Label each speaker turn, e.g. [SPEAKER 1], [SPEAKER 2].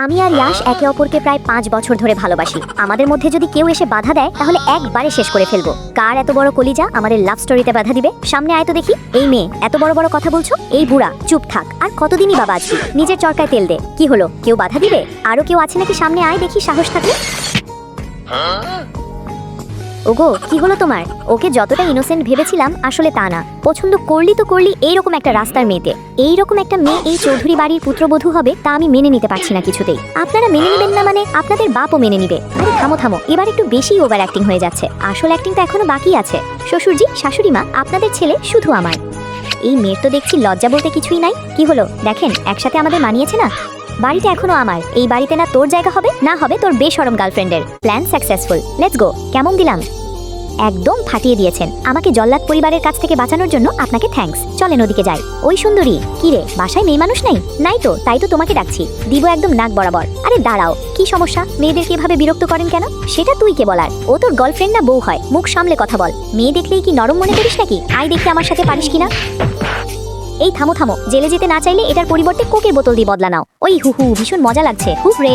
[SPEAKER 1] আমি আর ইয়াশ একে অপরকে প্রায় 5 বছর ধরে ভালোবাসি। আমাদের মধ্যে যদি কেউ এসে বাধা দেয় তাহলে একবারে শেষ করে ফেলবো। কার এত বড় কলিজা আমাদের লাভ স্টোরিতে বাধা দিবে? সামনে আয় তো দেখি। এই মেয়ে এত বড় বড় কথা বলছো? এই বুড়া চুপ থাক। আর কতদিনই বাবা আজকে নিজের চরকায় তেল দে। কি হলো, কেউ বাধা দিবে? আরো কেউ আছে নাকি? সামনে আয় দেখি সাহস থাকলে। ওগো, কি হলো তোমার? ওকে যতটা ইনোসেন্ট ভেবেছিলাম আসলে তা না। পছন্দ করলি তো করলি এইরকম একটা রাস্তার মেয়েতে। এইরকম একটা মেয়ে এই চৌধুরী বাড়ির পুত্রবধূ হবে তা আমি মেনে নিতে পারছি না কিছুতেই। আপনারা মেনে নেবেন না মানে আপনাদের বাপও মেনে নিবে। আরে থামো থামো, এবার একটু বেশি ওভার অ্যাক্টিং হয়ে যাচ্ছে। আসল অ্যাক্টিং তো এখনো বাকি আছে। শ্বশুরজি, শাশুড়ি মা, আপনাদের ছেলে শুধু আমার। এই মেয়ের তো দেখছি লজ্জা বলতে কিছুই নাই। কি হলো দেখেন, একসাথে আমাদের মানিয়েছে না? বাড়িটা এখনো আমার। এই বাড়িতে না তোর জায়গা হবে না হবে তোর বেশরম গার্লফ্রেন্ডের। Plan successful, let's go. কেমন দিলাম? একদম ফাটিয়ে দিয়েছেন। আমাকে জল্লাদ পরিবারের কাছ থেকে বাঁচানোর জন্য আপনাকে থ্যাঙ্কস। চলেন ওদিকে যাই। ওই সুন্দরী, কি রে বাসায় মেয়ে মানুষ নাই? নাই তো, তাই তো তোমাকে ডাকছি। দিব একদম নাক বরাবর। আরে দাঁড়াও, কি সমস্যা? মেয়েদেরকে এভাবে বিরক্ত করেন কেন? সেটা তুই কে বলার? ও তোর গার্লফ্রেন্ড না বউ হয়? মুখ সামলে কথা বল। মেয়ে দেখলেই কি নরম মনে করিস নাকি? আই দেখি আমার সাথে পারিস কিনা। এই থামো থামো, জেলে যেতে না চাইলে এটার পরিবর্তে কোকের বোতল দিয়ে বদলা নাও। ওই হু হু, ভীষণ মজা লাগছে। হুপ রে।